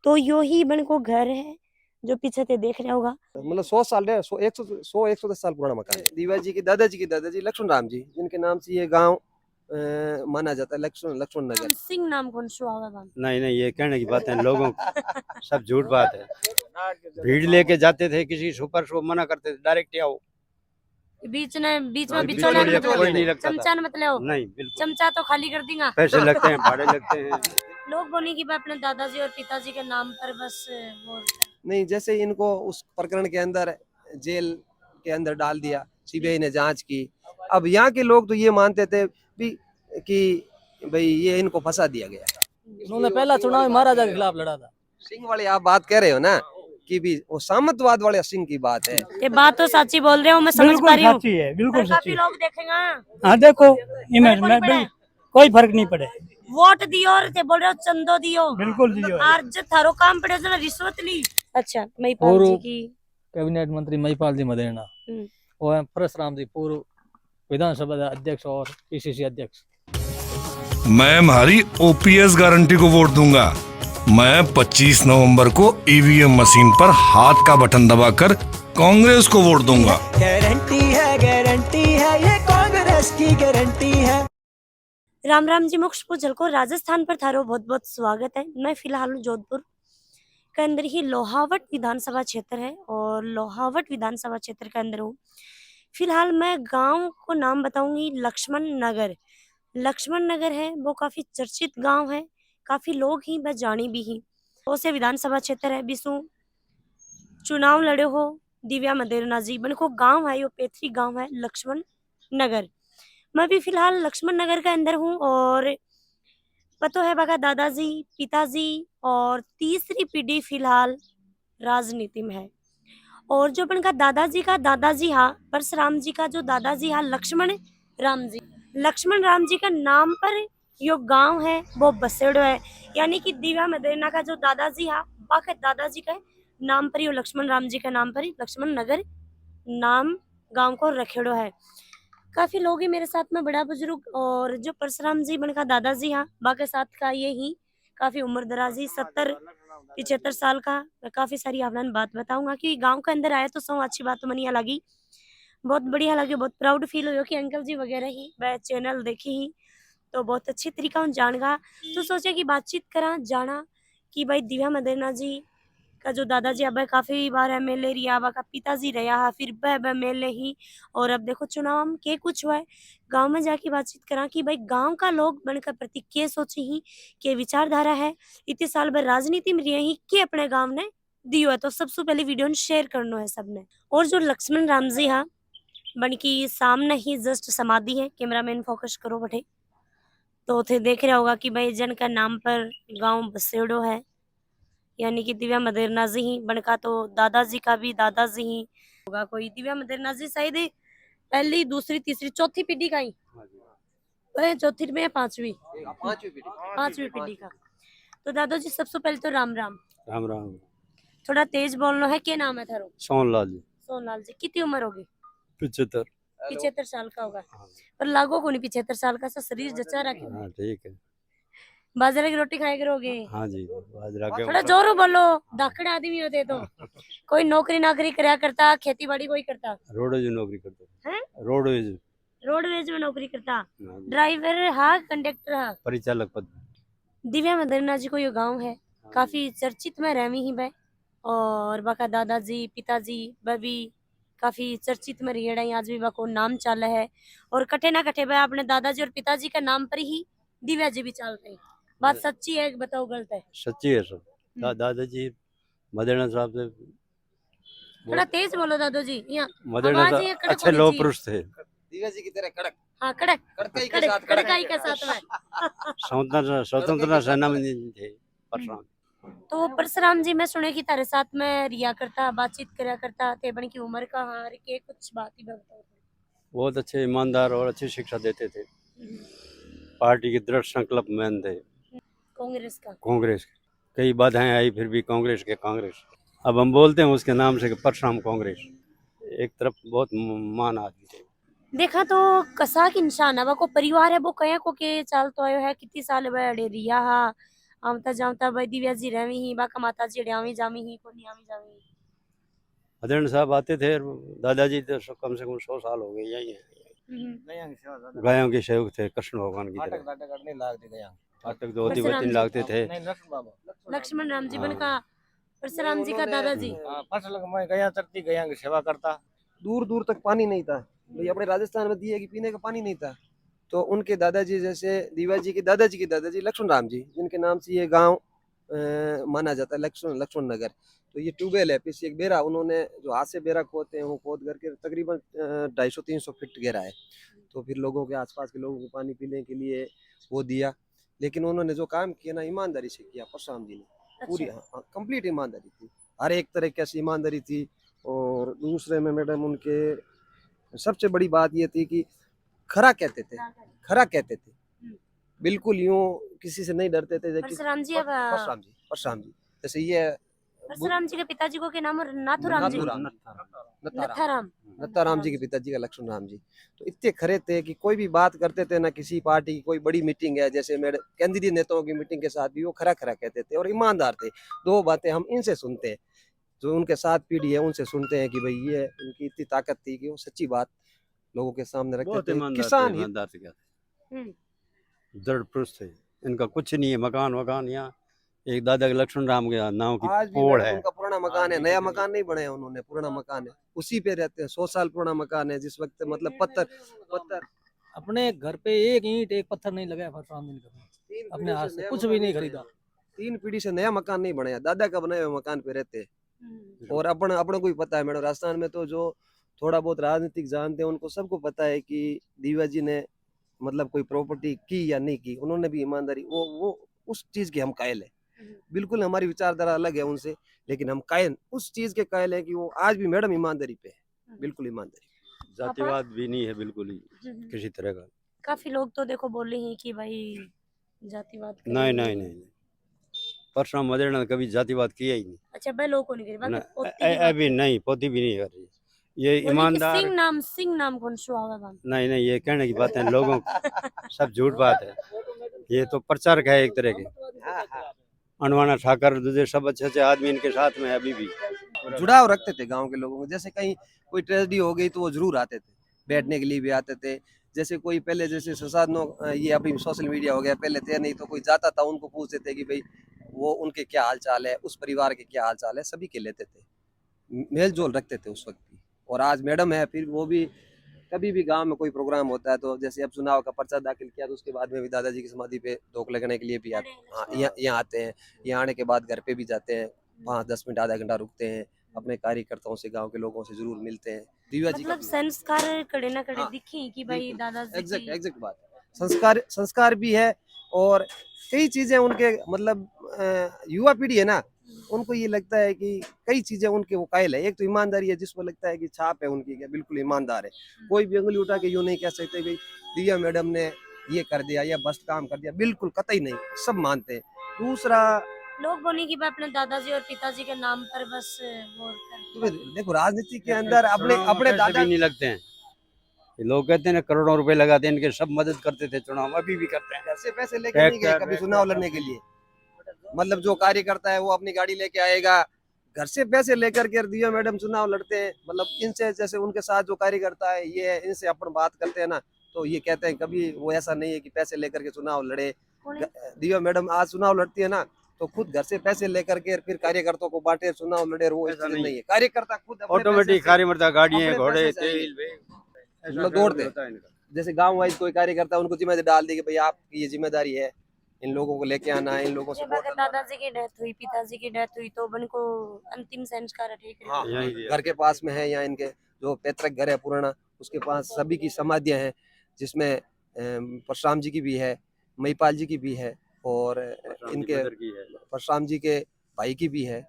तो यो ही बन को घर है जो पीछे ते देख रहा होगा। मतलब 100 साल 110 साल पुराना मकान है। दीवा जी की दादाजी लक्ष्मण राम जी, जिनके नाम से ये गांव माना जाता है, लक्ष्मण नगर। सिंह नाम कौन सा होगा? नहीं नहीं, ये कहने की बात है, लोगों सब झूठ बात है। भीड़ लेके जाते थे, किसी सुपर शो मना करते थे, डायरेक्ट आओ। बीच में बिचौलिया कोई नहीं रखता था। चमचा मतलब नहीं, बिल्कुल चमचा तो खाली कर देगा। पैसे लगते हैं, भाड़े लगते हैं। लोग बोले कि मैं अपने दादाजी और पिताजी के नाम पर बस बोलते हैं। नहीं, जैसे इनको उस प्रकरण के अंदर जेल के अंदर डाल दिया, सीबीआई ने जांच की। अब यहाँ के लोग तो ये मानते थे भी कि भाई ये इनको फंसा दिया गया। उन्होंने पहला चुनाव महाराजा के खिलाफ लड़ा था। सिंह वाले आप बात कह रहे हो ना कि भी वो सामंतवाद वाले सिंह की बात है। ये बात तो सच्ची बोल रहे हो, मैं समझ पा रही हूँ। सच्ची है, बिल्कुल सच्ची काफी है। लोग देखेंगे। हाँ देखो, इमेज में कोई फर्क नहीं पड़े। वोट दियो और ते बोल रहे हो चंदो दियो। बिल्कुल दियो। आज जो थारो काम पड़े जो रिश्वत ली। अच्छा, महिपाल और जी की कैबिनेट मंत्री महिपाल जी मदेना, वो है परशुराम जी, पूर्व विधानसभा अध्यक्ष और पीसीसी अध्यक्ष। मैं हमारी ओपीएस गारंटी को वोट दूंगा। मैं 25 नवंबर को ईवीएम मशीन पर हाथ का बटन दबाकर कांग्रेस को वोट दूंगा। गारंटी है ये कांग्रेस की गारंटी है। राम राम जी, मोक्ष पूजल को राजस्थान पर थारो बहुत बहुत स्वागत है। मैं फिलहाल हूँ जोधपुर के अंदर ही लोहावट विधानसभा क्षेत्र है और लोहावट विधानसभा क्षेत्र के अंदर हूँ फिलहाल। मैं गांव को नाम बताऊंगी लक्ष्मण नगर। लक्ष्मण नगर है वो काफी चर्चित गांव है, काफी लोग ही बस जानी भी ही। उसे विधानसभा क्षेत्र है, बिसु चुनाव लड़े हो दिव्या मदेरना जी बन को गांव है, यो पेथरी गांव है लक्ष्मण नगर। मैं भी फिलहाल लक्ष्मण नगर के अंदर हूँ और पतो है बगा दादाजी पिताजी और तीसरी पीढ़ी फिलहाल राजनीति में है। और जो अपन का दादाजी हा परशुराम जी का जो दादाजी हा लक्ष्मण राम जी का नाम पर यो गांव है वो बसेड़ो है। यानी कि दिव्या मदेरना का जो दादाजी हा बाका दादाजी का नाम पर यो लक्ष्मण राम जी का नाम पर लक्ष्मण नगर नाम गांव को रखेड़ो है। काफी लोग ही मेरे साथ में बड़ा बुजुर्ग और जो परशुराम जी बन का दादाजी हाँ बाके साथ का ये ही काफी उम्र दराजी 70-75 साल का। मैं काफी सारी आपने बात बताऊंगा कि गांव के अंदर आया तो सब अच्छी बात मनिया लगी, बहुत बढ़िया लगी, बहुत प्राउड फील हुआ कि अंकल जी वगैरह ही वह चैनल देखी ही तो बहुत अच्छी तरीका उन जानगा। तो सोचा कि बातचीत करा जाना कि भाई दिव्या मदेरना जी का जो दादाजी अब काफी बार एमएलए रिया, का पिताजी रहा फिर वह एमएलए ही। और अब देखो चुनाव के कुछ हुआ है, गांव में जाके बातचीत करा कि भाई गांव का लोग बनकर प्रति के सोचे ही के विचारधारा है, इतने साल भर राजनीति में रहे ही के अपने गांव ने दियो है। तो सबसे पहले वीडियो ने शेयर करना है सबने। और जो लक्ष्मण राम जी हाँ बन की सामने ही जस्ट समाधि है, कैमरामैन फोकस करो बटे तो थे देख रहा होगा कि भाई जन का नाम पर गांव बसेड़ो है। यानी कि दिव्या मदेरना जी ही बनका तो दादाजी का भी दादाजी ही होगा। कोई दिव्या मदेरना जी शायद पहली दूसरी तीसरी चौथी पीढ़ी का ही चौथी में पांचवी पीढ़ी का। तो दादाजी सबसे पहले तो राम राम। राम राम। थोड़ा तेज बोलना है, क्या नाम है थारो? सोनलाल जी। सोनलाल जी, कितनी उम्र होगी? 75 साल का होगा। पर लागो को नहीं 75 साल का, सा शरीर जचा रखे। हाँ ठीक है। बाजरे की रोटी खाए करोगे? हाँ जी, बाजरा के थोड़ा जोरों बोलो, दाखड़ आदमी होते तो। कोई नौकरी नाकरी करया करता, खेती बाड़ी कोई करता? रोडवेज में नौकरी करते हैं? रोडवेज में नौकरी करता, ड्राइवर हा कंडक्टर हा परिचालक पद। दिव्या मदेरना जी को ये गांव है काफी चर्चित में रहमी ही भाई। और बाका दादाजी पिताजी बबी काफी चर्चित में रियड़ा आज भी बाको नाम चाल है। और कटे ना कटे भाई अपने दादाजी और पिताजी का नाम पर ही दिव्या जी भी चलते हैं। बात सच्ची है बताओ गलत है? सच्ची है सब। दादाजी मदेरना साहब से थोड़ा तेज बोलो दादाजी, यहाँ मदेरना साहब अच्छे लोग पुरुष थे। दिव्या जी की तरह कड़क। हाँ कड़क कड़काई के साथ में स्वतंत्रता सेना में थे परशुराम। तो परशुराम जी मैं सुने की तारे साथ में रिया करता बातचीत करया करता थे बन की उम्र का हार के कुछ बात ही बताओ। बहुत अच्छे ईमानदार और अच्छी शिक्षा देते थे। पार्टी के दृढ़ संकल्प मैन थे। कांग्रेस कई बाधाएं आई फिर भी कांग्रेस। अब हम बोलते हैं उसके नाम से परशुराम कांग्रेस। एक तरफ बहुत मान आदमी थे। देखा तो कसाक इंसान है, वो परिवार है वो कया को के चाल तो आयो है कितनी साल वह रिया हा आमता जामता भाई दिव्या जी रहवी ही बाका माता जी आवी जामी ही कोनी आवी जामी। अध्ययन साहब आते थे, दादाजी तो कम से कम 100 साल हो गए यही है। गायों के सेवक थे कृष्ण भगवान की तरह। फाटक 2-3 परशुराम जी। लागते थे। लक्ष्मण राम जी बन हाँ। का परशुराम जी का दादाजी। फसल में गया चरती गया की सेवा करता। दूर दूर तक पानी नहीं था भाई, अपने राजस्थान में दिए कि पीने का पानी नहीं था। तो उनके दादाजी जैसे दिवा जी के दादाजी लक्ष्मण राम जी, जिनके नाम से ये गांव माना जाता है लक्ष्मण नगर। तो ये ट्यूबवेल है, पीछे एक बेरा उन्होंने जो हाथ से बेरा खोदते हैं वो खोद करके तकरीबन 250-300 फीट गहरा है। तो फिर लोगों के आसपास के लोगों को पानी पीने के लिए वो दिया। लेकिन उन्होंने जो काम किया ना ईमानदारी से किया परशुराम जी ने, पूरी कंप्लीट ईमानदारी थी, हर एक तरीके से ईमानदारी थी। और दूसरे में मैडम उनके सबसे बड़ी बात ये थी कि खरा कहते थे, बिल्कुल यूं किसी से नहीं डरते थे। परशुराम जी अब परशुराम जी जैसे ये परशुराम जी के पिताजी को क्या नाम है? नाथुराम जी। नथाराम। नत्थाराम जी के पिताजी का लक्ष्मण राम जी। तो इतने खरे थे कि कोई भी बात करते थे ना, किसी पार्टी की कोई बड़ी मीटिंग है जैसे मेरे केंद्रीय नेताओं की मीटिंग के साथ भी वो खरा कहते थे और ईमानदार थे। दो बातें हम इनसे सुनते हैं, जो उनके साथ पीढ़ी है उनसे सुनते हैं कि भाई ये उनकी इतनी ताकत थी कि वो सच्ची बात लोगों के सामने रखते बहुत थे। ईमानदार किसान थे, हित ईमानदार थे क्या थे। हम्म। दृढ़ पुरुष थे। इनका कुछ नहीं है, मकान यहाँ एक दादा के लक्ष्मण राम के नाम की आज भी पोड़ मैडम है। उनका पुराना मकान है, नया मकान नहीं बनाया उन्होंने, पुराना मकान है, उसी पे रहते हैं। 100 साल पुराना मकान है, जिस वक्त मतलब पत्थर अपने घर पे एक ईंट एक पत्थर नहीं लगाया परशुराम जी ने कभी, अपने हाथ से कुछ भी नहीं खरीदा। 3 पीढ़ी से नया मकान नहीं बनाया, दादा का बनाए हुए मकान पे रहते हैं। और अपने को ही पता है मैडम, राजस्थान में तो जो थोड़ा बहुत राजनीतिक जानते हैं उनको सबको पता है कि दिव्या जी ने मतलब कोई प्रॉपर्टी की या नहीं की, उन्होंने भी ईमानदारी वो उस चीज के हम कायल है। बिल्कुल हमारी विचारधारा अलग है उनसे, लेकिन हम कायल उस चीज के कायल है कि वो आज भी मैडम ईमानदारी पे है, बिल्कुल ईमानदारी। जातिवाद भी नहीं है बिल्कुल ही किसी तरह का। काफी लोग तो देखो बोले हैं कि भाई जातिवाद नहीं परशुराम मदेरणा ने कभी जातिवाद किया ही नहीं। अच्छा भाई लोगों को नहीं करी बाकी पोती की अभी नहीं, पोती भी नहीं कर रही। ये बोली कि ईमानदार सिंह नाम कौन सा आवा बाम। नहीं ये कहने की बात है, लोगों सब झूठ बात है। ये तो प्रचारक है एक तरह के। अनवाना ठाकर दूसरे सब अच्छे आदमी इनके साथ में है अभी भी। जुड़ाव रखते थे गांव के लोगों को, जैसे कहीं कोई ट्रेजेडी हो गई तो वो जरूर आते थे, बैठने के लिए भी आते थे। जैसे कोई पहले जैसे संसाधनों ये अभी सोशल मीडिया हो गया, पहले थे नहीं, तो कोई जाता था उनको पूछते थे कि भाई वो उनके क्या हाल चाल है, उस परिवार के क्या हाल चाल है, सभी के लेते थे, मेल जोल रखते थे उस वक्त भी। और आज मैडम है, फिर वो भी कभी भी गांव में कोई प्रोग्राम होता है तो जैसे अब चुनाव का पर्चा दाखिल किया तो उसके बाद में भी दादाजी की समाधि पे धोख लगने के लिए भी यहाँ आते हैं। यहाँ आने के बाद घर पे भी जाते हैं, 5-10 मिनट आधा घंटा रुकते हैं, अपने कार्यकर्ताओं से गांव के लोगों से जरूर मिलते हैं। दिव्या जी मतलब संस्कार कड़े ना कड़े हाँ, दिखी कि भाई दादाजी एग्जैक्ट बात है। संस्कार भी है और कई चीजें उनके मतलब युवा पीढ़ी है ना, उनको ये लगता है कि कई चीजें उनके वो कायल है। एक तो ईमानदारी है, जिसको लगता है कि छाप है उनकी क्या बिल्कुल ईमानदार है, कोई भी उंगली उठा के यूं नहीं कह सकते भाई दिव्या मैडम ने ये कर दिया या बस काम कर दिया, बिल्कुल कतई नहीं, सब मानते हैं। दूसरा लोग बोले कि भाई अपने दादाजी और पिताजी के नाम पर बस वो देखो राजनीति के अंदर अपने दादा भी नहीं लगते हैं। ये लोग कहते हैं ना करोड़ों रुपए लगाते हैं, इनके सब मदद करते थे चुनाव, अभी भी करते हैं। घर से पैसे लेके नहीं गए कभी चुनाव लड़ने के लिए, मतलब जो कार्य करता है वो अपनी गाड़ी लेके आएगा, घर से पैसे लेकर के दिव्या मैडम चुनाव लड़ते हैं। मतलब इनसे जैसे उनके साथ जो कार्य करता है ये इनसे अपन बात करते हैं ना, तो ये कहते हैं कभी वो ऐसा नहीं है कि पैसे लेकर के चुनाव लड़े। दिव्या मैडम आज चुनाव लड़ती है ना तो खुद घर से पैसे लेकर के फिर कार्यकर्ताओं को बांटे चुनाव लड़े, वो ऐसा नहीं है। कार्यकर्ता खुद ऑटोमेटिक कार्यकर्ता गाड़ियां घोड़े तेल दौड़ते, जैसे गाँव वाइज कोई कार्यकर्ता उनको जिम्मेदारी डाल दी कि भाई आपकी ये जिम्मेदारी है, इन लोगों को लेके आना है, इन लोगों से दादाजी की डेथ हुई, पिताजी की डेथ हुई तो बन को अंतिम संस्कार ठीक है। हाँ, घर के पास में है, यहाँ इनके जो पैतृक घर है पुराना, उसके पास सभी की समाधियां हैं, जिसमें परशुराम जी की भी है, महिपाल जी की भी है और इनके परशुराम जी के भाई की भी है।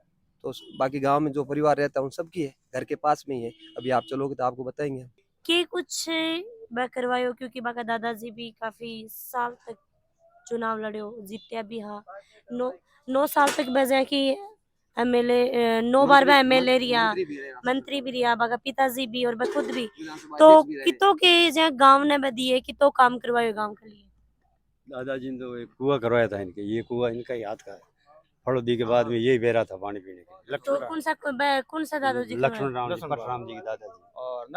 तो बाकी गांव में जो परिवार रहता है उन सब की है, घर के पास में ही है। अभी आप चलोगे तो आपको बताएंगे कि कुछ करवायो, क्योंकि बाका दादाजी भी काफी साल तक चुनाव लड़ो, जीत्या भी हाँ, 9 साल तक बजा की एमएलए 9 बार में एमएलए रिया, मंत्री भी रिया, बाका पिताजी भी और खुद भी। तो कितो के जहाँ गांव ने बदी है कितो काम करवायो गांव के लिए। दादाजी ने तो एक कुआं करवाया था इनके, ये कुआं इनका ही हाथ का है। फड़ोदी के बाद में यही बह रहा था पानी पीने के। तो कौन सा दादाजी का है? लक्ष्मण राम जी, परशुराम जी के दादाजी। और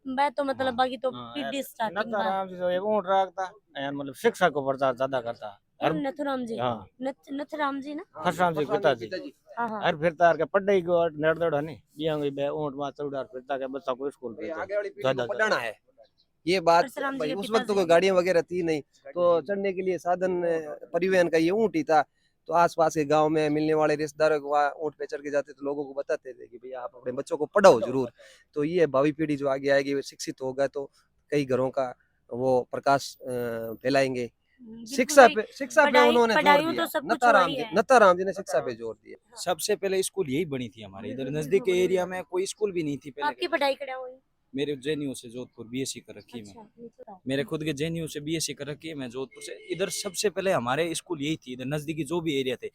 मैं तो मतलब बाकी तो हाँ, पीढ़ी स्टार्टिंग नत्था राम जी तो एक ऊँट रखता यार, मतलब शिक्षा को प्रचार ज्यादा करता। और नथुराम जी, हाँ नथुराम जी ना, परशुराम जी के पिताजी हाँ हाँ। हर फिरता के पढ़ाई को नड़ है नहीं बिया बे ऊँट में चौड़ा फिरता के बच्चा को स्कूल ये भेजा आगे वाली पीढ़ी ज्यादा को पढ़ाना है। ये बात परशुराम जी भाई के उस वक्त पिताजी तो कोई गाड़ियां वगैरह थी नहीं, तो चढ़ने के लिए साधन परिवहन का ये ऊँट ही था। तो आसपास के गांव में मिलने वाले रिश्तेदारों को वहाँ ऊँट पे चढ़ के जाते तो लोगों को बताते थे कि भैया आप अपने बच्चों को पढ़ाओ जरूर। तो ये भावी पीढ़ी जो आगे आएगी वो शिक्षित होगा तो कई घरों का वो प्रकाश फैलाएंगे। शिक्षा पे उन्होंने जोर पढ़ाई तो दिया। सब कुछ हो ही है। नत्थाराम जी ने शिक्षा पे जोर दिया। सबसे पहले स्कूल यही बनी थी हमारे इधर नजदीक के एरिया में, कोई स्कूल भी नहीं थी पहले। आपकी पढ़ाई कड़ा हुई? मेरे जेएनयू से जोधपुर बीएससी कर रखी है मैं। मेरे खुद के जेएनयू से बीएससी कर रखी है मैं जोधपुर से। इधर सबसे पहले हमारे स्कूल यही थी, इधर नजदीकी जो भी एरिया थे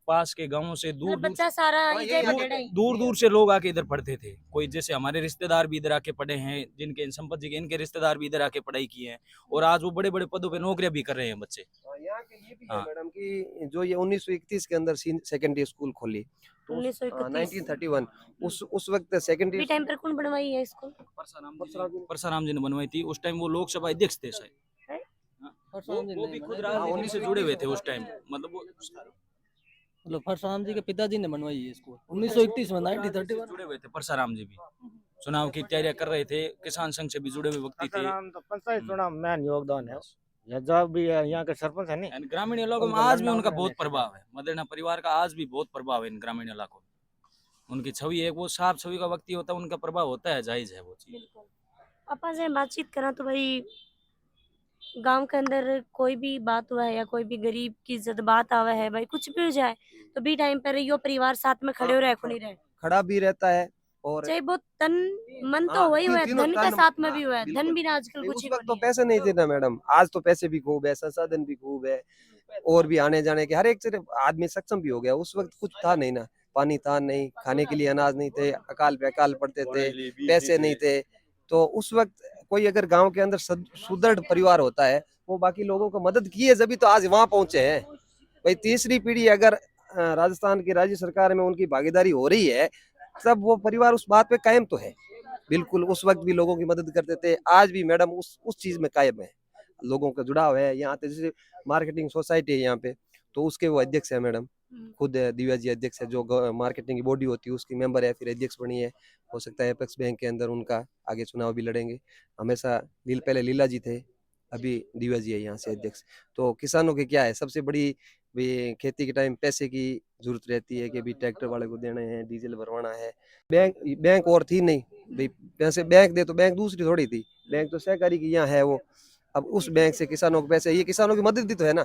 पास के गांवों से दूर दूर बच्चा सारा दूर दूर से लोग आके इधर पढ़ते थे। कोई जैसे हमारे रिश्तेदार भी इधर आके पढ़े हैं, जिनके संपत्ति के इनके रिश्तेदार भी इधर आके पढ़ाई की है और आज वो बड़े बड़े पदों पे नौकरियां भी कर रहे हैं बच्चे। यहाँ के ये भी है मैडम कि जो ये 1931 के अंदर सेकेंडरी स्कूल खोली तो 1931 उस वक्त सेकेंडरी टाइम पर कौन बनवाई है स्कूल? परशुराम जी ने बनवाई थी। उस टाइम वो लोकसभा अध्यक्ष थे शायद, वो भी खुद राजनीति से जुड़े हुए थे उस टाइम। मतलब परशुराम जी के पिताजी ने बनवाई है स्कूल 1931 में 1931 जुड़े हुए थे परशुराम जी भी। चुनाव की तैयारियां कर रहे थे, किसान संघ से भी जुड़े हुए व्यक्ति थे। तो पंचायत चुनाव में मेन योगदान है। या जब भी यहाँ के सरपंच है नहीं, ग्रामीण इलाकों में आज भी उनका बहुत प्रभाव है। मदेना परिवार का आज भी बहुत प्रभाव है इन ग्रामीण इलाकों में। उनकी छवि है, वो साफ छवि का व्यक्ति होता है, उनका प्रभाव होता है, जायज है वो चीज। अपन से बातचीत करा तो भाई गांव के अंदर कोई भी बात हुआ है या कोई भी गरीब की जज्बात आवा है भाई, कुछ भी हो जाए तो भी टाइम पर यो परिवार साथ में खड़े हो रहे को नहीं रहे, खड़ा भी रहता है और चाहे बहुत तन मन तो वही हुआ है, धन के साथ में भी हुआ है। धन भी ना आजकल कुछ उस ही वक्त तो नहीं है। पैसे नहीं थे ना मैडम, आज तो पैसे भी खूब है, संसाधन भी खूब है और भी आने जाने के हर एक से आदमी सक्षम भी हो गया। उस वक्त कुछ था नहीं ना, पानी था नहीं, खाने के लिए अनाज नहीं थे, अकाल पे अकाल पड़ते थे, पैसे नहीं थे। तो उस वक्त कोई अगर गांव के अंदर सुदृढ़ परिवार होता है वो बाकी लोगों को मदद की है, जभी तो आज वहां पहुंचे हैं। भाई तीसरी पीढ़ी अगर राजस्थान की राज्य सरकार में उनकी भागीदारी हो रही है तब वो परिवार उस बात पे कायम तो है। बिल्कुल उस वक्त भी लोगों की मदद करते थे, आज भी मैडम उस चीज में कायम है, लोगों का जुड़ाव है। यहाँ पे जैसे मार्केटिंग सोसाइटी है यहाँ पे, तो उसके वो अध्यक्ष है मैडम, खुद दिव्या जी अध्यक्ष है। जो मार्केटिंग की बॉडी होती है उसकी मेंबर है, फिर अध्यक्ष बनी है। हो सकता है एपेक्स बैंक के अंदर उनका आगे चुनाव भी लड़ेंगे। हमेशा पहले लीला जी थे, अभी दिव्या जी है यहाँ से अध्यक्ष। तो किसानों के क्या है, सबसे बड़ी भी खेती के टाइम पैसे की जरूरत रहती है कि भी ट्रैक्टर वाले को देने हैं, डीजल भरवाना है। बैंक और थी नहीं भाई, पैसे बैंक दे तो बैंक दूसरी थोड़ी थी, बैंक तो सहकारी की यहाँ है वो। अब उस बैंक से किसानों को पैसे, ये किसानों की मदद भी तो है ना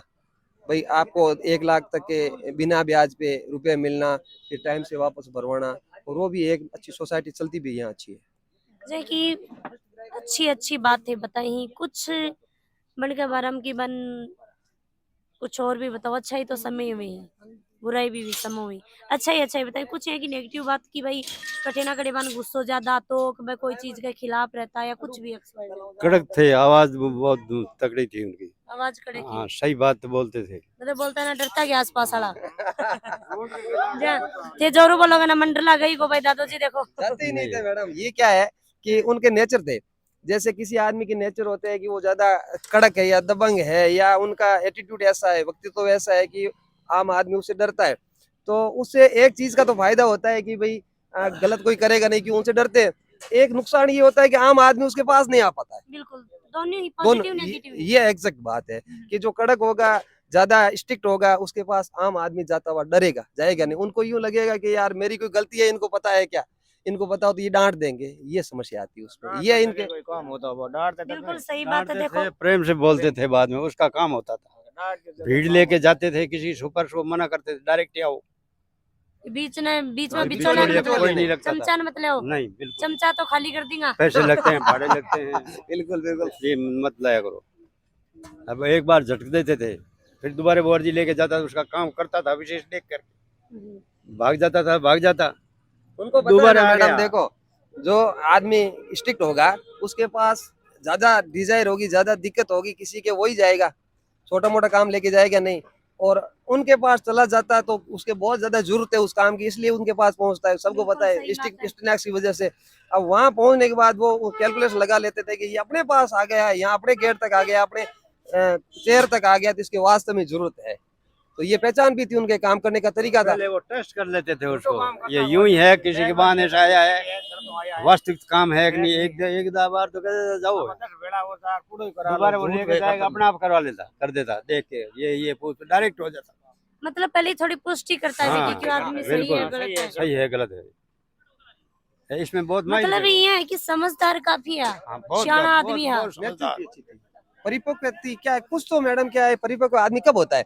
भाई। आपको 1 लाख तक के बिना ब्याज पे रुपए मिलना, फिर टाइम से वापस भरवाना, और वो भी एक अच्छी सोसाइटी चलती भी यहाँ अच्छी है। जैसे कि अच्छी बातें बताई, कुछ बन के बारम की बन कुछ और भी बताओ। अच्छा ही तो समय में है, बुराई भी समय हुई। अच्छा ही बताइए। कुछ है कि नेगेटिव बात की भाई कटे ना कटे बन गुस्सो ज्यादा तो भाई कोई चीज के खिलाफ रहता है या कुछ भी कड़क थे, आवाज बहुत तगड़ी थी उनकी, आवाज कड़क। हाँ सही बात बोलते थे। मतलब बोलता है ना डरता के आसपास वाला थे जोरू बोलोगे ना मंडला गई को भाई दादो जी देखो जाते ही नहीं थे मैडम। ये क्या है कि उनके नेचर थे, जैसे किसी आदमी के नेचर होते हैं कि वो ज्यादा कड़क है या दबंग है, या उनका एटीट्यूड ऐसा है, व्यक्तित्व ऐसा है कि आम आदमी उससे डरता है। तो उससे एक चीज का तो फायदा होता है कि भाई गलत कोई करेगा नहीं, कि उनसे डरते हैं। एक नुकसान ये होता है कि आम आदमी उसके पास नहीं आ पाता है। बिल्कुल दोनों नेगेटिव। ये एग्जैक्ट बात है कि जो कड़क होगा, ज्यादा स्ट्रिक्ट होगा, उसके पास आम आदमी जाता हुआ डरेगा, जाएगा नहीं। उनको यूं लगेगा कि यार मेरी कोई गलती है, इनको पता है क्या, इनको पता हो तो ये डांट देंगे, ये समस्या आती है उसमें। ये इनके कोई काम होता है वो डांटते थे। बिल्कुल सही बात है। देखो प्रेम से बोलते थे, बाद में उसका काम होता था। भीड़ लेके जाते थे, किसी सुपर शो मना करते थे, डायरेक्ट आओ, बीच में बिचौलिया कोई नहीं लगता था। चमचा मत ले, नहीं बिल्कुल, चमचा तो खाली कर देगा। पैसे लगते हैं, भाड़े लगते हैं, बिल्कुल बिल्कुल ये मत लाया करो। अब एक बार झटक देते थे, फिर दोबारा वो अर्जी लेके जाता था, उसका काम करता था, विशेष देख कर भाग जाता। उनको पता दोबारा है आ मैडम, गया। देखो जो आदमी स्ट्रिक्ट होगा उसके पास ज्यादा डिजायर होगी, ज्यादा दिक्कत होगी किसी के, वही जाएगा। छोटा मोटा काम लेके जाएगा नहीं, और उनके पास चला जाता है तो उसके बहुत ज्यादा जरूरत है उस काम की, इसलिए उनके पास पहुंचता है। सबको बिल्कुल पता है सही बात है। स्टिकनेस की वजह से। अब वहां पहुंचने के बाद वो कैलकुलेशन लगा लेते थे कि ये अपने पास आ गया है, यहाँ अपने गेट तक आ गया, अपने चेयर तक आ गया, तो इसके वास्तव में जरूरत है। तो ये पहचान भी थी उनके काम करने का तरीका था। पहले वो टेस्ट कर लेते थे उसको, ये यूं ही है, किसी के बहाने से आया है, वास्तविक काम है कि नहीं। एक दो बार तो कहते थे जाओ, दोबारा वो लेके जाएगा, अपने आप करवा लेता, कर देता, देख के ये पूछ डायरेक्ट हो जाता। मतलब पहले थोड़ी पुष्टि करता है हाँ, कि क्यों आदमी सही बिल्कुल है गलत है। सही है गलत है, इसमें बहुत माहिर मतलब थे। ये है कि समझदार काफी है, हाँ, बहुत सियाना बहुत- आदमी है। बहुत समझदार। परिपक्व व्यक्ति क्या है, कुछ तो मैडम क्या है, परिपक्व आदमी कब होता है?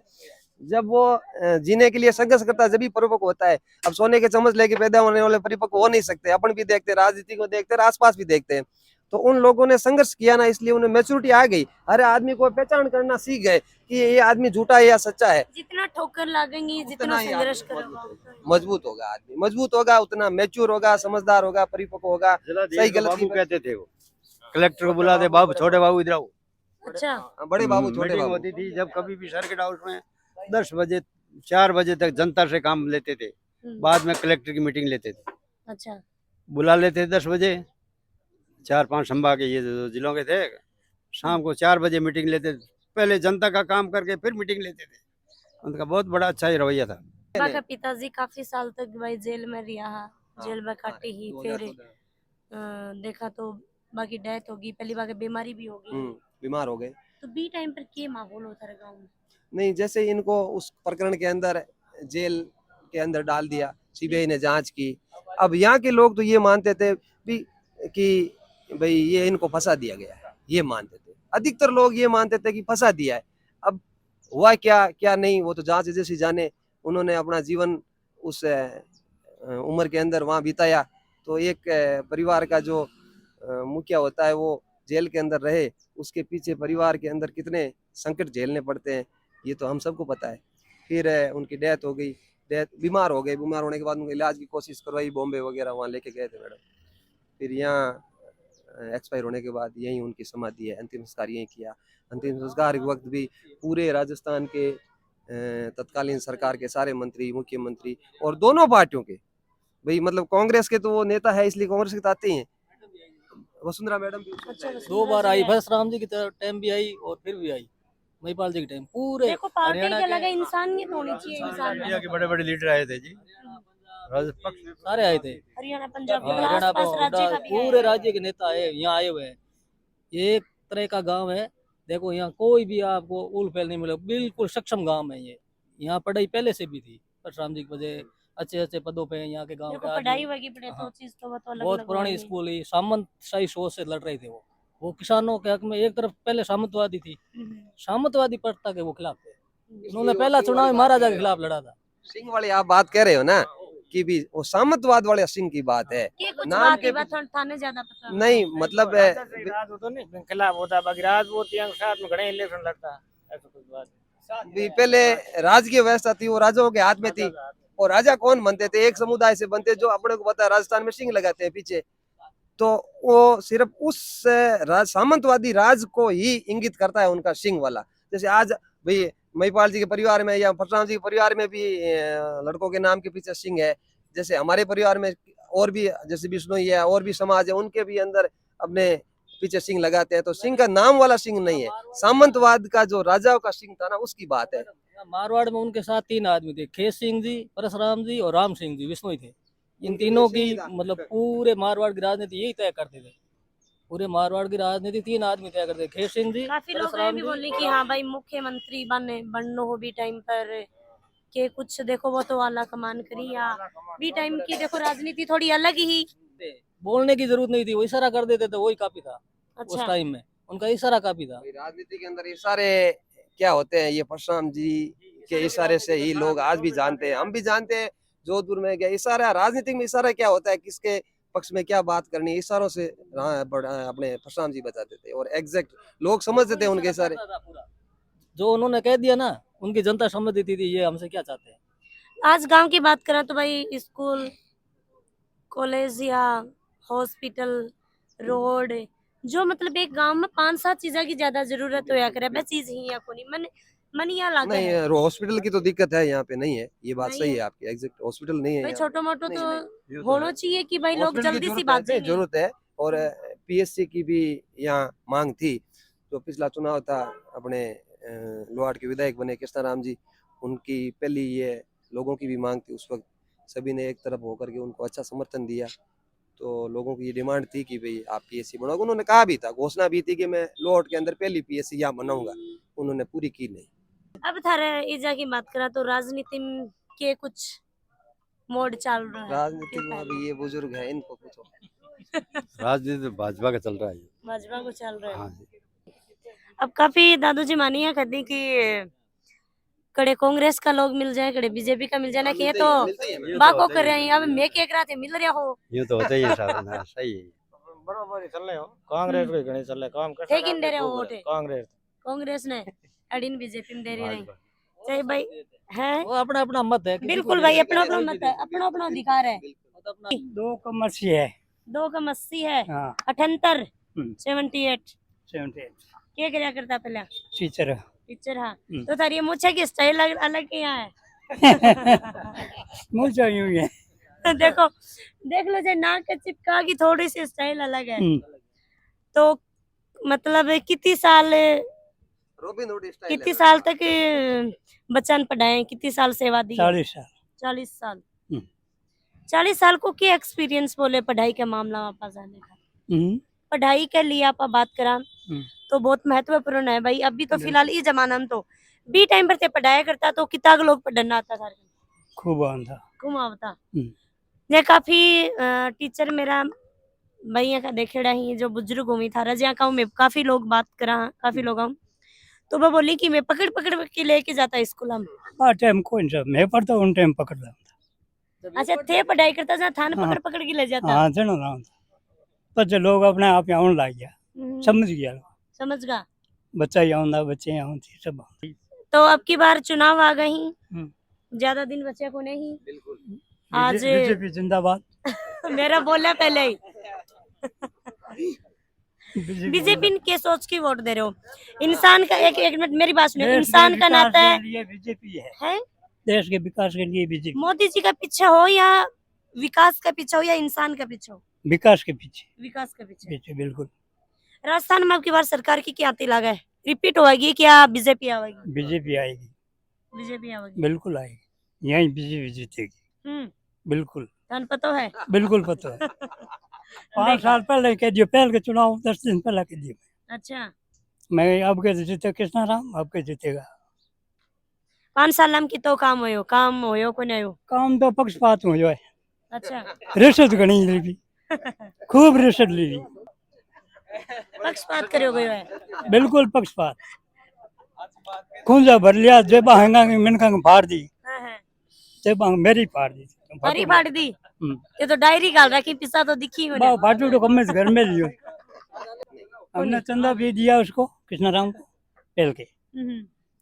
जब वो जीने के लिए संघर्ष करता है, जब भी परिपक्व होता है। अब सोने के चम्मच लेके पैदा होने वाले परिपक्व हो नहीं सकते। अपन भी देखते हैं, राजनीति को देखते हैं, आसपास भी देखते हैं। तो उन लोगों ने संघर्ष किया ना, इसलिए उन्हें मैच्योरिटी आ गई। हर आदमी को पहचान करना सीख गए कि ये आदमी झूठा है या सच्चा है। जितना ठोकर लगेंगी, जितना उतना ही संघर्ष आदमी करोगे, मजबूत होगा, आदमी मजबूत होगा, उतना मैच्योर होगा, समझदार होगा, परिपक्व होगा। सही गलत बाबू की कहते थे वो, कलेक्टर को बुलाते, बाबू छोटे बाबू इधर आओ। अच्छा बड़े बाबू छोटे मीटिंग बाबू होती थी जब कभी भी सर्किट हाउस में, 10 बजे 4 बजे तक जनता से काम लेते थे, बाद में कलेक्टर की मीटिंग लेते थे। अच्छा बुला लेते 10 बजे, 4-5 संभाग के ये जो जिलों के थे, शाम को 4 बजे मीटिंग लेते थे। पहले जनता का काम करके फिर मीटिंग लेते थे। उनका बहुत बड़ा अच्छा ही रवैया था। का पिताजी काफी साल तक भाई जेल में रहा, जेल में काटी ही, फिर देखा तो बाकी डेथ होगी, पहली बार बीमारी भी होगी, बीमार हो गए। तो बी टाइम पर क्या माहौल होता है गाँव में? नहीं, जैसे इनको उस प्रकरण के अंदर जेल के अंदर डाल दिया, सीबीआई ने जांच की। अब यहाँ के लोग तो ये मानते थे भी कि भाई ये इनको फंसा दिया गया है, ये मानते थे। अधिकतर लोग ये मानते थे कि फंसा दिया है। अब हुआ क्या क्या नहीं, वो तो जांच एजेंसी जाने। उन्होंने अपना जीवन उस उम्र के अंदर वहाँ बिताया। तो एक परिवार का जो मुखिया होता है वो जेल के अंदर रहे, उसके पीछे परिवार के अंदर कितने संकट झेलने पड़ते हैं, ये तो हम सबको पता है। फिर उनकी डेथ हो गई, बीमार हो गए। बीमार होने के बाद उनके इलाज की कोशिश करवाई, बॉम्बे वगैरह वहाँ लेके गए थे मैडम। फिर यहाँ एक्सपायर होने के बाद यहीं उनकी समाधि है, अंतिम संस्कार यहीं किया। अंतिम संस्कार के वक्त भी पूरे राजस्थान के तत्कालीन सरकार के सारे मंत्री, मुख्यमंत्री और दोनों पार्टियों के, भाई मतलब कांग्रेस के तो वो नेता है इसलिए कांग्रेस के तो आते ही हैं। वसुंधरा मैडम भी अच्छा, 2 बार आई, बस राम जी की टाइम भी आई और फिर भी आई, महिपाल जी के टाइम पूरे देखो पार्टी हरियाणा के के लगा इंसानियत होनी चाहिए इंसान में। इंडिया के बड़े बड़े लीडर आए थे जी, राजपक्ष सारे आए थे। हरियाणा, पंजाब, हाँ, हरियाणा आसपास राज्य का भी पूरे है। राज्य के नेता आए, यहाँ आए हुए हैं। ये एक तरह का गांव है, देखो यहाँ कोई भी आपको उल फैल नहीं मिलेगा, बिल्कुल सक्षम गांव है ये। यहाँ पढ़ाई पहले से भी थी, परशुराम जी की वजह अच्छे अच्छे पदों पे हैं यहाँ के गांव देखो के पढ़ाई आदमी। वगी पढ़े तो हाँ, चीज तो वो तो अलग बहुत अलग पुरानी होगी। स्कूल ही, सामंतशाही सोच से लड़ रहे थे वो किसानों के हक में। एक तरफ पहले सामंतवादी थी, सामंतवादी प्रथा के वो खिलाफ थे। उन्होंने पहला चुनाव महाराजा के खिलाफ लड़ा था। सिंह वाली आप बात कह रहे हो ना, कि भी वो सामंतवाद वाले सिंह की बात है। ये कुछ नाम बात के ही बात थाने ज्यादा पता नहीं, मतलब राज होता नहीं खिलाफ होता, बाकी राजपूत यंग साथ में खड़े इलेक्शन लड़ता, ऐसा कुछ बात भी पहले राजकीय व्यवस्था थी वो राजाओं के हाथ में थी। और राजा कौन बनते थे? एक समुदाय से बनते, जो अपने को पता है राजस्थान में सिंह लगाते हैं पीछे। तो वो सिर्फ उस सामंतवादी राज को ही इंगित करता है उनका सिंह वाला। जैसे आज भाई महिपाल जी के परिवार में या परशुराम जी के परिवार में भी लड़कों के नाम के पीछे सिंह है। जैसे हमारे परिवार में और भी, जैसे विष्णु है और भी समाज है, उनके भी अंदर अपने पीछे सिंह लगाते हैं। तो सिंह का नाम वाला सिंह नहीं है, सामंतवाद का जो राजाओं का सिंह था ना, उसकी बात है। मारवाड़ में उनके साथ 3 आदमी थे, खेत सिंह जी, परशुराम जी और राम सिंह जी, विष्णु ही थे। इन तीनों की मतलब पूरे मारवाड़ की राजनीति यही तय करते थे। पूरे मारवाड़ की राजनीति 3 आदमी तय करते थे, खेत सिंह जी, काफी लोग ये परशुराम भी जी। बोले कि हाँ भाई मुख्यमंत्री बननो हो भी टाइम पर के कुछ देखो वो तो वाला कमान करी, या भी टाइम की देखो राजनीति थोड़ी अलग ही। बोलने की जरूरत नहीं थी, वो इशारा कर देते थे, वही काफी था। उस अच्छा टाइम में उनका इशारा काफी था। राजनीति के अंदर इशारे क्या होते हैं, ये परशुराम जी के इशारे से ही लोग आज भी जानते हैं, हम भी जानते हैं। जोधपुर में क्या इशारा, राजनीति में इशारा क्या होता है, किसके पक्ष में क्या बात करनी है, इशारों से अपने परशुराम जी बताते थे और एग्जैक्ट लोग समझते थे उनके इशारे। जो उन्होंने कह दिया ना, उनकी जनता समझ देती थी ये हमसे क्या चाहते हैं। आज गांव की बात करें तो भाई स्कूल, कॉलेज या हॉस्पिटल, रोड, जो मतलब एक गांव में 5-7 चीज़ों की ज्यादा जरूरत होया करे, बस चीज ही या कोनी मन मनिया लाते नहीं हैं हॉस्पिटल की तो दिक्कत है यहाँ पे, नहीं है, ये बात नहीं सही है। है आपकी, एग्जैक्ट हॉस्पिटल नहीं है भाई यहाँ छोटो मोटो नहीं, तो नहीं, होना चाहिए कि भाई लोग हॉस्पिटल की जल्दी सी जरूरत बात है, जरूरत है। और हम्म। पीएससी की भी यहाँ मांग थी। जो पिछला चुनाव था अपने लोहाट के विधायक बने कृष्णा राम जी, उनकी पहली ये लोगों की भी मांग थी उस वक्त, सभी ने एक तरफ होकर के उनको अच्छा समर्थन दिया। तो लोगों की ये डिमांड थी कि भाई आप पीएससी बनाओगे, उन्होंने कहा भी था, घोषणा भी थी कि मैं लोहाट के अंदर पहली पीएससी यहाँ बनाऊंगा, उन्होंने पूरी की नहीं। अब थारे ईजा की बात करा तो राजनीति में के कुछ मोड चल रहा है राजनीति क्यों में पहले? अभी ये बुजुर्ग है, इनको पूछो। राजनीति भाजपा का चल रहा है। भाजपा को चल रहा है हाँ जी। अब काफी दादू जी मानिया कहती कि कड़े कांग्रेस का लोग मिल जाए, कड़े बीजेपी का मिल जाए ना, कि ये तो बाको कर रहे हैं, अब मैं के करा थे मिल रहा हो ये तो होता ही है साहब, हाँ, सही है। बराबर ही चल रहे हो कांग्रेस को ही घणे चल रहे काम कर थे किन दे रहे हो वोट कांग्रेस कांग्रेस ने अड़ीन बीजेपी में दे रही नहीं चाहे भाई है वो अपना अपना मत है, किसी को बिल्कुल दे भाई सकते अपना हैं, अपना कोई भी मत दे है सकते अपना अपना अधिकार है हैं। वो तो अपना 2 कम 80 है 2 कम 80 है हाँ 78 हम्म। 78 78 क्या क्या करता पहले टीचर टीचर हाँ हम्म। तो तारी मुझे की स्टाइल अलग क्या है मुझे यूं ही है देखो देख लो जो नाक के चिपका की थोड़ी सी स्टाइल अलग है तो मतलब कितनी साल रॉबिन हुड स्टाइल कितनी साल तक बच्चन पढ़ाए कितनी साल सेवा दी 40 साल 40 साल हम्म। 40 साल को क्या एक्सपीरियंस बोले पढ़ाई के मामला में आपा जाने का पढ़ाई के लिए आप बात करा तो बहुत महत्वपूर्ण है भाई अभी तो फिलहाल इस जमाना में तो बी टाइम पर ते पढ़ाया करता तो कितना लोग पढ़ना आता था खूब आंदा घुमावता ये काफी टीचर मेरा भैया का देखेड़ा ही जो बुजुर्ग हुई था रजिया का मैं काफी लोग बात करा काफी लोग आऊं तो वो बोली कि मैं पकड़ पकड़ के लेके जाता स्कूल हम टाइम कोई सब मैं पढ़ता उन टाइम पकड़ रहा अच्छा थे पढ़ाई करता जा थान हाँ। पकड़ पकड़ के ले जाता हाँ चलो रहा बच्चे लोग अपने आप ही आने लग गया समझ गया समझ गया बच्चा ही आਉਂਦਾ बच्चे आਉਂਦੇ सब तो अब की बार चुनाव आ गई ज्यादा दिन बचे को नहीं आज बीजेपी जिंदाबाद मेरा बोला पहले ही बीजेपी के सोच की वोट दे रहे हो इंसान का एक मिनट मेरी बात सुनो इंसान का नाता है बीजेपी है देश के विकास के लिए बीजेपी मोदी जी का पीछे हो या विकास का पीछे हो या इंसान का पीछे हो विकास के पीछे विकास का पीछे बिल्कुल राजस्थान में अब की बार सरकार की क्या लगा है रिपीट होगी क्या बीजेपी आएगी बीजेपी आएगी बीजेपी आएगी बिल्कुल आएगी यही बीजेपी जीतेगी बिल्कुल धन पता है बिल्कुल पता है 5 साल पहले कह दियो पहले के चुनाव 10 दिन पहले कह दियो अच्छा मैं अब के जीते कृष्णा राम अब के जीतेगा 5 साल में की तो काम होयो को नहीं हो काम तो पक्षपात हो है अच्छा रिश्वत घनी ली खूब रिश्वत ली पक्षपात करो गयो है बिल्कुल पक्षपात खूंजा भर लिया जेबा हंगा मिनका फाड़ दी जेबा मेरी फाड़ दी हरी फाड़ दी ये तो डायरी गाल रखी पिसा तो दिखी हो बाबा फाटू तो कम से घर में लियो हमने चंदा भी दिया उसको कृष्णा राम को पेल के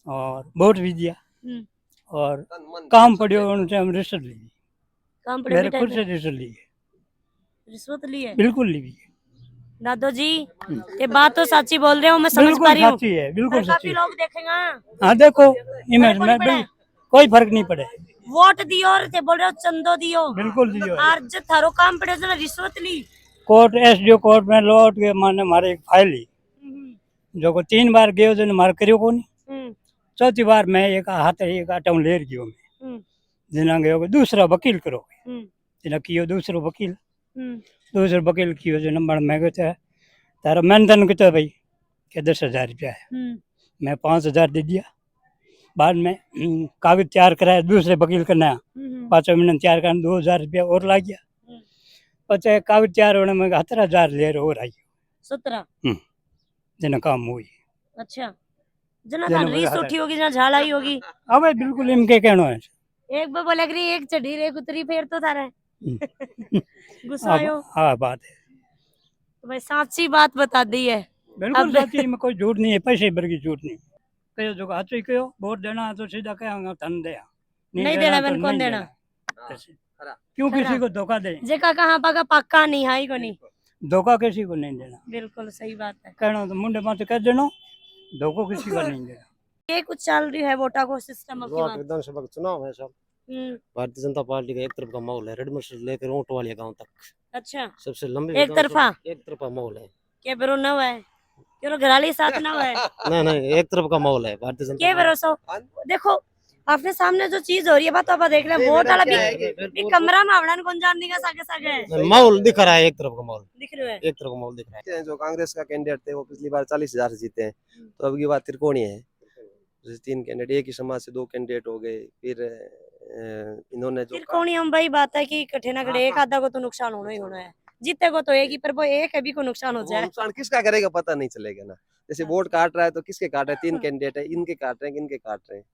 और वोट भी दिया और काम पड़ियो उनसे हम रिश्वत ली काम मेरे खुद से रिश्वत ली रिश्वत ली है बिल्कुल ली दादो जी ये बात तो सच्ची बोल रहे हो मैं समझ पा रही हूँ सच्ची है बिल्कुल काफी सच्ची लोग देखेंगे हाँ देखो इमेज में कोई फर्क नहीं पड़े वोट दियो और ते बोल रहे हो चंदो दियो बिल्कुल दियो और जो थारो काम पड़े जो रिश्वत ली कोर्ट एसडीओ कोर्ट में लौट के माने मारे एक फाइल ली जो को 3 बार गयो जो मार करियो को नहीं चौथी बार मैं एक हाथ एक आटा ले गयो मैं जिना गयो दूसरा वकील करो जिना कियो दूसरो वकील कियो जो नंबर मैं कहते तारा मेहनतन कितो भाई के 10,000 रुपया है मैं 5,000 दे दिया बाद में कागज तैयार कराया दूसरे वकील का नया 5 महीने तैयार करना 2,000 रुपया और ला गया पचे कागज तैयार होने में 17,000 ले और आई 17 जना काम हुई अच्छा जना था रीस उठी होगी जना झाल आई होगी अब बिल्कुल इनके कहना है एक बार बोला करी एक चढ़ी रे उतरी फिर तो थारा गुस्सा आयो हाँ बात है तो भाई सच्ची बात बता दी है बिल्कुल सच्ची में कोई झूठ नहीं है पैसे भर की झूठ नहीं कहो जो हाथ ही कहो वोट देना तो सीधा कहेंगे धन दे नहीं देना मैंने कौन देना क्यों किसी को धोखा दे जेका कहाँ पाका पक्का नहीं हाई को नहीं धोखा किसी को नहीं देना बिल्कुल सही बात है कहना तो मुंडे माथे कह देना धोखो किसी का नहीं देना ये कुछ चल रही है वोटा को सिस्टम की बात। विधानसभा का चुनाव है सब। भारतीय जनता पार्टी का एक तरफ का माहौल है, रेडमर से लेकर ऊंट वाले गांव तक अच्छा सबसे लंबी एक तरफा एक तरफा माहौल है। के बरो नव है क्यों घराली साथ नव है नहीं एक तरफ का माहौल है भारतीय जनता के भरोसा देखो अपने सामने जो चीज हो रही है बात तो आप देख रहे हैं वोट वाला भी कमरा में आवड़न कौन जान देगा सागे सागे माहौल दिख रहा है, एक तरफ का माहौल दिख रहा है एक तरफ का माहौल दिख रहा है। जो कांग्रेस का कैंडिडेट थे वो पिछली बार 40,000 से जीते हैं, तो अब की बात त्रिकोणीय है। जैसे 3 कैंडिडेट, एक ही समाज से 2 कैंडिडेट हो गए, फिर इन्होंने जो फिर कौन ही हम भाई बात है कि कठे ना कठे एक आधा को तो नुकसान होना ही होना है, जीते को तो एक ही पर वो एक अभी को नुकसान हो वो जाए नुकसान किसका करेगा पता नहीं चलेगा ना। जैसे वोट काट रहा है तो किसके काट रहे हैं, 3 कैंडिडेट है, इनके काट रहे हैं इनके काट रहे हैं।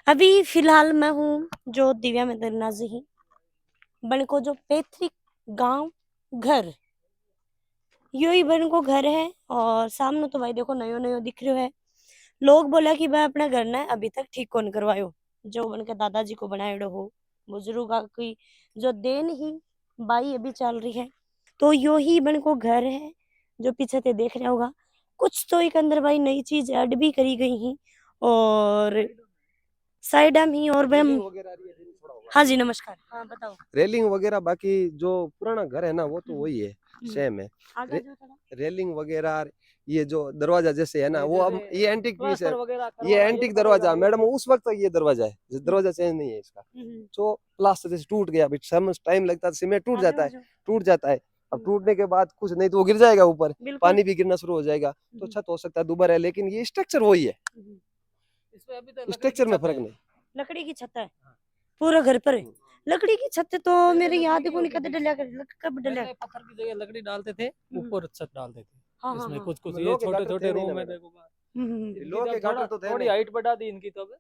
अभी फिलहाल मैं हूँ जो दिव्या में नाजी बन को जो पैतृक गांव घर यो ही बन को घर है और सामने तो भाई देखो नयो नयो दिख रहा है। लोग बोला कि भाई अपना घर ना अभी तक ठीक कौन करवायो, जो बन के दादाजी को बनाएड़ो हो बुजुर्ग की जो देन ही बाई अभी चल रही है, तो यो ही बन को घर है जो पीछे ते देख रहा होगा। कुछ तो एक अंदर भाई नई चीज ऐड भी करी गई ही और साइड में ही और रेलिंग वगैरह आ रही है, दिन थोड़ा होगा। हाँ जी नमस्कार, हाँ बताओ रेलिंग वगैरह बाकी जो पुराना घर है ना वो तो वही है, सेम है। आगे जो थोड़ा रेलिंग वगैरह ये जो दरवाजा जैसे है ना वो अब ये एंटीक पीस है, प्लास्टर वगैरह ये करवा एंटीक दिए, दरवाजा करवा मैडम उस वक्त तक ये दरवाजा है, दरवाजा चेंज नहीं है इसका। जो प्लास्टर जैसे टूट गया, अभी टाइम लगता है, सीमेंट टूट जाता है, टूट जाता है। अब टूटने के बाद कुछ नहीं तो वो गिर जाएगा ऊपर, पानी भी गिरना शुरू हो जाएगा, तो छत हो सकता है दोबारा है, लेकिन ये स्ट्रक्चर वही है, इसमें अभी तक स्ट्रक्चर में फर्क नहीं। लकड़ी की छत है पूरा घर पर है। लकड़ी की छत तो मेरे याद को नहीं कद डलिया कब डलिया पहले पत्थर की जगह लकड़ी डालते थे, ऊपर छत डालते थे। हाँ इसमें हाँ कुछ कुछ लोहे ये के छोटे गाटर छोटे थे नहीं रूम है लगे। देखो लोहे के गाटर तो थे थोड़ी नहीं। हाइट बढ़ा दी इनकी तो अब,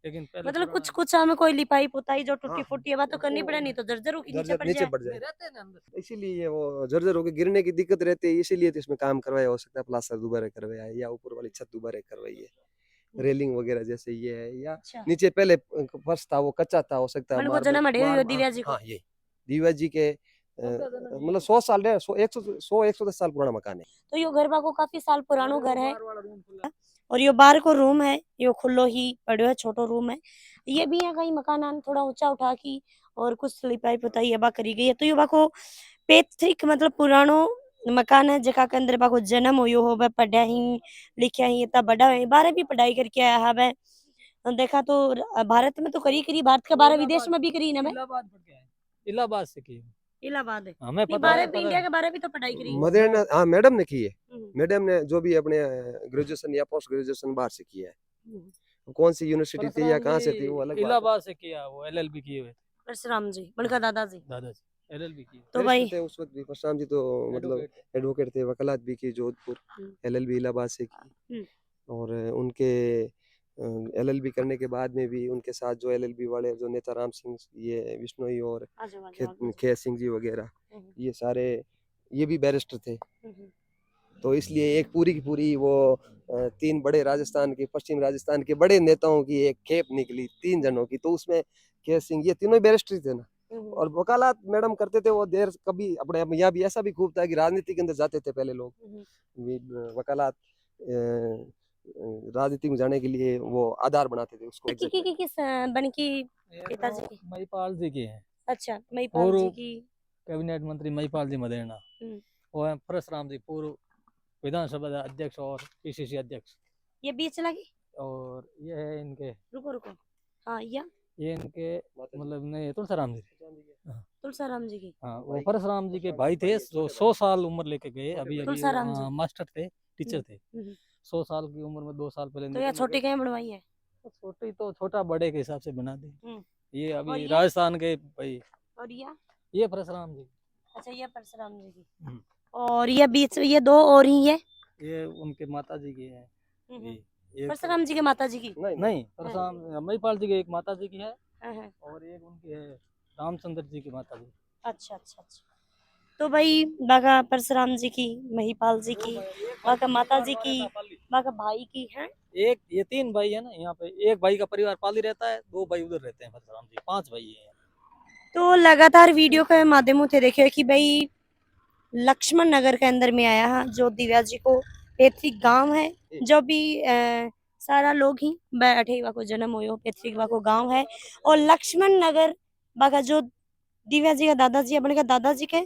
लेकिन पहले मतलब थोड़ा कुछ कुछ हमें कोई लिपाई पुताई जो टूटी हाँ, फूटी है बात तो करनी पड़े, नहीं तो जर्जर की नीचे दर्जन पड़ नीचे जाए। बढ़ जाए, रहते हैं ना अंदर। इसीलिए वो जर्जर होकर गिरने की दिक्कत रहती है, इसीलिए तो इसमें काम करवाया हो सकता है, प्लास्टर दोबारा करवाया है या ऊपर वाली छत दोबारा करवाई है, रेलिंग वगैरह जैसे ये है, या अच्छा नीचे पहले फर्श था वो कच्चा था, हो सकता है मन को जन्म अड़े हुए दिव्या जी को। हाँ ये दिव्या जी के मतलब 100 साल 110 साल पुराना मकान है। तो यो घर को काफी साल पुरानो घर है और यो बाहर को रूम है, यो खुलो ही पड़ो है, छोटो रूम है। ये भी है कहीं मकान थोड़ा ऊंचा उठा की और कुछ लिपाई पुताई ये बा करी गई है, तो यो बाको पैतृक मतलब पुरानो मकान है जका के अंदर बाको जन्म होयो हो, वह पढ़ा ही लिखा ही इतना बड़ा है, बाहर भी पढ़ाई करके आया है वह। देखा तो भारत में तो करी भारत के बाहर विदेश में भी करी ना मैं इलाहाबाद पढ़ के आए, इलाहाबाद से की इलाहाबाद है, हमें नहीं पता बाहर है, भी पता इंडिया है। के बाहर भी तो पढ़ाई करी है। मदर हाँ मैडम ने की है, हम्म, मैडम ने जो भी अपने ग्रेजुएशन या पोस्ट ग्रेजुएशन बाहर से किया है, हम्म। कौन सी यूनिवर्सिटी थी या कहाँ से थी वो अलग बात है। इलाहाबाद से किया, वो एलएलबी किए हुए थे परशुराम जी बड़का दादाजी। दादाजी, एलएलबी की तो भाई थे उस वक्त भी परशुराम जी, तो मतलब एडवोकेट थे, वकालत भी की जोधपुर, एलएलबी इलाहाबाद से की, और उनके एलएलबी करने के बाद में भी उनके साथ जो एलएलबी वाले जो नेता राम सिंह ये विश्नोई और खेत सिंह जी वगैरह ये सारे ये भी बैरिस्टर थे, तो इसलिए एक पूरी की पूरी वो 3 बड़े राजस्थान के पश्चिम राजस्थान के बड़े नेताओं की एक खेप निकली 3 जनों की, तो उसमें खेत सिंह ये तीनों ही बैरिस्टर थे ना, और वकालत मैडम करते थे वो देर कभी अपने यहाँ भी ऐसा भी खूब था कि राजनीति के अंदर जाते थे पहले लोग वकालत राजनीति में जाने के लिए वो आधार बनाते थे उसको। किस बन की पिताजी की? महिपाल जी के हैं, अच्छा महिपाल और जी की कैबिनेट मंत्री महिपाल जी मदेना, वो है परशुराम जी पूर्व विधानसभा अध्यक्ष और पीसीसी अध्यक्ष, ये बीच लगी और ये है इनके रुको हाँ ये इनके मतलब नहीं तुलसाराम जी, तुलसाराम जी की। हाँ वो परशुराम जी के भाई थे जो 100 साल उम्र लेके गए, अभी अभी तुलसाराम जी। मास्टर थे, टीचर थे, 100 साल की उम्र में 2 साल पहले तो यह छोटी कहीं बनवाई है? छोटी तो छोटा बड़े के हिसाब से बना दी। ये और अभी ये? राजस्थान के भाई, और ये परशुराम जी, अच्छा ये परशुराम जी की, और ये बीच ये 2 और ही है, ये उनके माता जी की है, ये परशुराम जी के माता जी की। नहीं परशुराम महिपाल जी की एक माता जी की है, हाँ। और एक उनकी है रामचंद्र जी की माता जी। अच्छा तो भाई बाका परशुराम जी की, महिपाल जी की, बाका माता जी की, बाका भाई की है। एक ये 3 भाई है ना यहाँ पे, एक भाई का परिवार पाली रहता है, 2 भाई उधर रहते हैं परशुराम जी, 5 भाई है। तो लगातार वीडियो के माध्यमों से देखिए कि भाई लक्ष्मण नगर के अंदर में आया है जो दिव्या जी को पैतृक गांव है, जो भी सारा लोग ही बैठे को जन्म हुयो पैतृक को गांव है। और लक्ष्मण नगर बाका जो दिव्या जी का दादाजी अपने का दादाजी के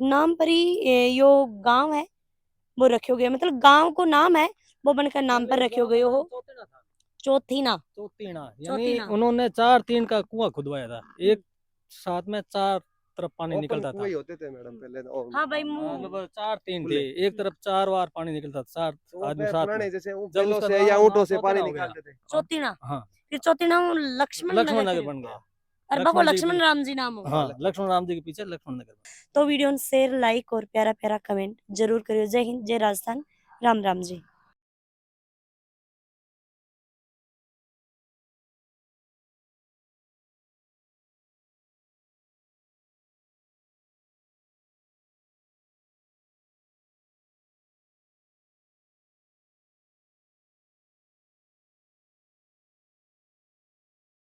नाम पर ही यो गांव है वो रखियो गया, मतलब गांव को नाम है वो बन का नाम पर रखियो गयो हो। चौथीना यानी उन्होंने 4 3 का कुआं खुदवाया था, एक साथ में 4 तरफ पानी निकलता था। वही होते थे मैडम पहले तो। हाँ भाई मतलब 4 3 थे, एक तरफ 4 बार पानी निकलता था, 4 आदमी साथ में। जैसे जब बैलों उसका से नाम- या ऊँटों से नाम पानी चौथीना हो गया। निकालते थे। चौथीना, हाँ फिर चौथीना लक्ष्मण लक्ष्मण नगर नगर बन गया। और बाबू लक्ष्मण जी लक्ष्मण की- राम जी नाम हो। हाँ लक्ष्मण राम जी के पीछे लक्ष्मण नगर। तो वीडियो शेयर लाइक और प्यारा प्यारा कमेंट जरूर करियो। जय हिंद, जय राजस्थान, राम राम जी।